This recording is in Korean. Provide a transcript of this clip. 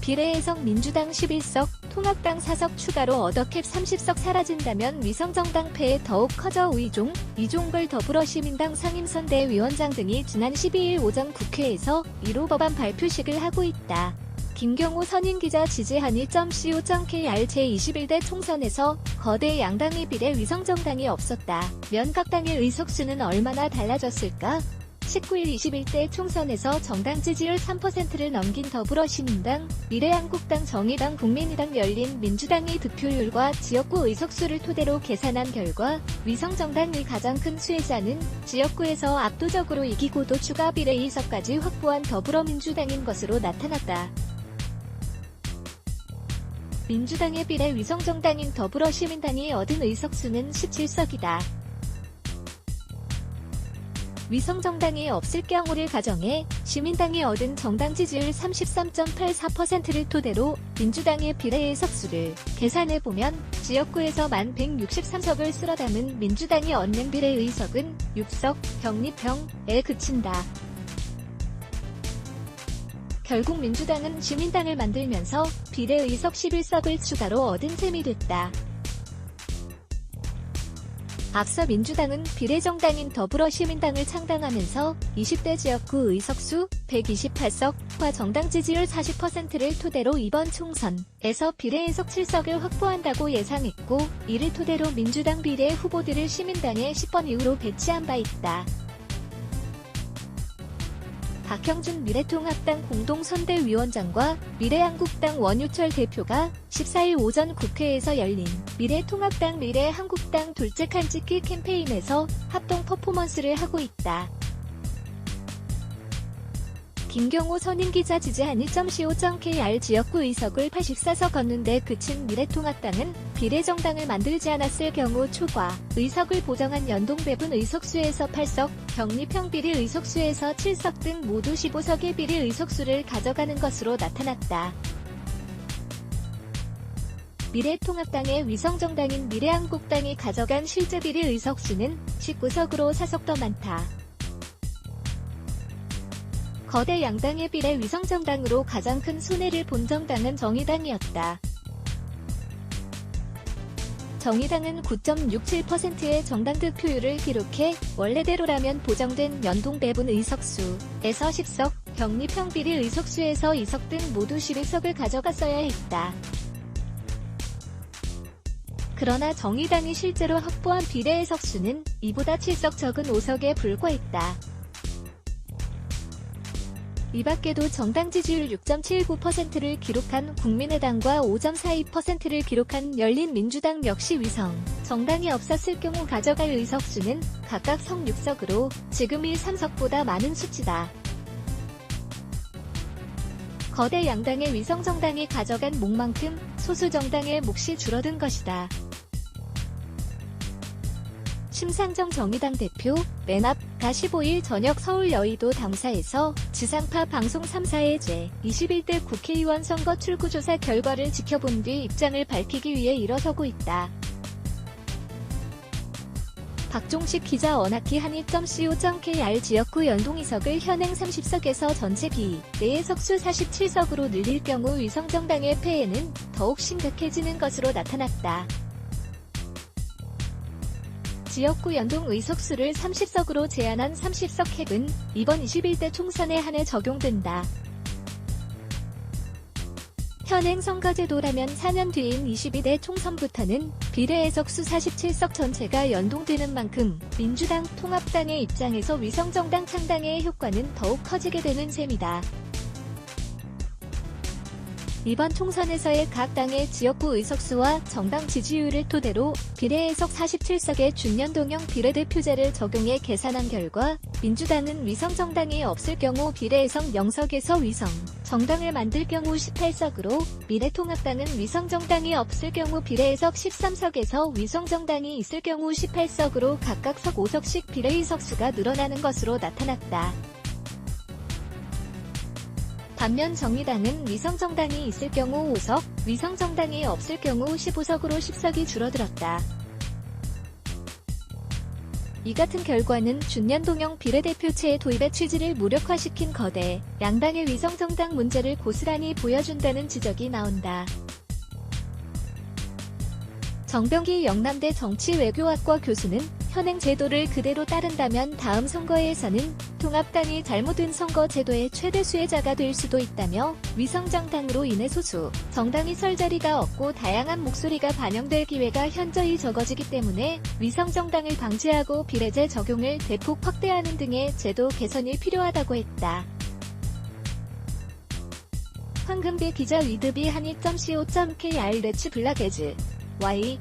비례의석 민주당 11석, 통합당 4석 추가로 얻어 캡 30석 사라진다면 위성정당 패에 더욱 커져 이종걸 더불어시민당 상임선대위원장 등이 지난 12일 오전 국회에서 1호 법안 발표식을 하고 있다. 김경호 선임기자 지지한 1.co.kr 제21대 총선에서 거대 양당의 비례 위성정당이 없었다면 각 당의 의석수는 얼마나 달라졌을까? 19일 21대 총선에서 정당 지지율 3%를 넘긴 더불어시민당, 미래한국당, 정의당, 국민의당, 열린민주당의 득표율과 지역구 의석수를 토대로 계산한 결과 위성정당의 가장 큰 수혜자는 지역구에서 압도적으로 이기고도 추가 비례의석까지 확보한 더불어민주당인 것으로 나타났다. 민주당의 비례 위성정당인 더불어시민당이 얻은 의석수는 17석이다. 위성정당이 없을 경우를 가정해 시민당이 얻은 정당 지지율 33.84%를 토대로 민주당의 비례의석수를 계산해보면 지역구에서 1,163석을 쓸어 담은 민주당이 얻는 비례의석은 6석, 병립형에 그친다. 결국 민주당은 시민당을 만들면서 비례의석 11석을 추가로 얻은 셈이 됐다. 앞서 민주당은 비례정당인 더불어시민당을 창당하면서 20대 지역구 의석수 128석과 정당 지지율 40%를 토대로 이번 총선에서 비례의석 7석을 확보한다고 예상했고, 이를 토대로 민주당 비례 후보들을 시민당의 10번 이후로 배치한 바 있다. 박형준 미래통합당 공동선대위원장과 미래한국당 원유철 대표가 14일 오전 국회에서 열린 미래통합당 미래한국당 둘째 칸 찍기 캠페인에서 합동 퍼포먼스를 하고 있다. 김경호 선임기자 지지한 1.co.kr 지역구 의석을 84석 얻는데 그친 미래통합당은 비례정당을 만들지 않았을 경우 초과 의석을 보정한 연동배분 의석수에서 8석, 병립형 비례 의석수에서 7석 등 모두 15석의 비례 의석수를 가져가는 것으로 나타났다. 미래통합당의 위성정당인 미래한국당이 가져간 실제 비례 의석수는 19석으로 4석 더 많다. 거대 양당의 비례 위성정당으로 가장 큰 손해를 본 정당은 정의당이었다. 정의당은 9.67%의 정당 득표율을 기록해 원래대로라면 보정된 연동배분 의석수에서 10석, 병립형 비례 의석수에서 2석 등 모두 11석을 가져갔어야 했다. 그러나 정의당이 실제로 확보한 비례의석수는 이보다 7석 적은 5석에 불과했다. 이 밖에도 정당 지지율 6.79%를 기록한 국민의당과 5.42%를 기록한 열린민주당 역시 위성 정당이 없었을 경우 가져갈 의석수는 각각 석 6석으로 지금 3석보다 많은 수치다. 거대 양당의 위성정당이 가져간 몫만큼 소수정당의 몫이 줄어든 것이다. 심상정 정의당 대표, 맨 앞가 15일 저녁 서울 여의도 당사에서 지상파 방송 3사의 제21대 국회의원 선거 출구조사 결과를 지켜본 뒤 입장을 밝히기 위해 일어서고 있다. 박종식 기자 워낙히 한 1.co.kr 지역구 연동의석을 현행 30석에서 전체 비례의석수 47석으로 늘릴 경우 위성정당의 패해는 더욱 심각해지는 것으로 나타났다. 지역구 연동 의석수를 30석으로 제한한 30석 캡은 이번 21대 총선에 한해 적용된다. 현행 선거제도라면 4년 뒤인 22대 총선부터는 비례의석수 47석 전체가 연동되는 만큼 민주당, 통합당의 입장에서 위성정당 창당의 효과는 더욱 커지게 되는 셈이다. 이번 총선에서의 각 당의 지역구 의석수와 정당 지지율을 토대로 비례의석 47석의 준연동형 비례대표제를 적용해 계산한 결과 민주당은 위성정당이 없을 경우 비례의석 0석에서 위성 정당을 만들 경우 18석으로 미래통합당은 위성정당이 없을 경우 비례의석 13석에서 위성정당이 있을 경우 18석으로 각각 석 5석씩 비례의석수가 늘어나는 것으로 나타났다. 반면 정의당은 위성정당이 있을 경우 5석, 위성정당이 없을 경우 15석으로 10석이 줄어들었다. 이 같은 결과는 준연동형 비례대표체의 도입의 취지를 무력화시킨 거대 양당의 위성정당 문제를 고스란히 보여준다는 지적이 나온다. 정병기 영남대 정치외교학과 교수는 현행 제도를 그대로 따른다면 다음 선거에서는 통합당이 잘못된 선거 제도의 최대 수혜자가 될 수도 있다며 위성정당으로 인해 소수 정당이 설 자리가 없고 다양한 목소리가 반영될 기회가 현저히 적어지기 때문에 위성정당을 방지하고 비례제 적용을 대폭 확대하는 등의 제도 개선이 필요하다고 했다. 황금비 기자 위드비 한이.co.kr 레츠 블라게즈 Y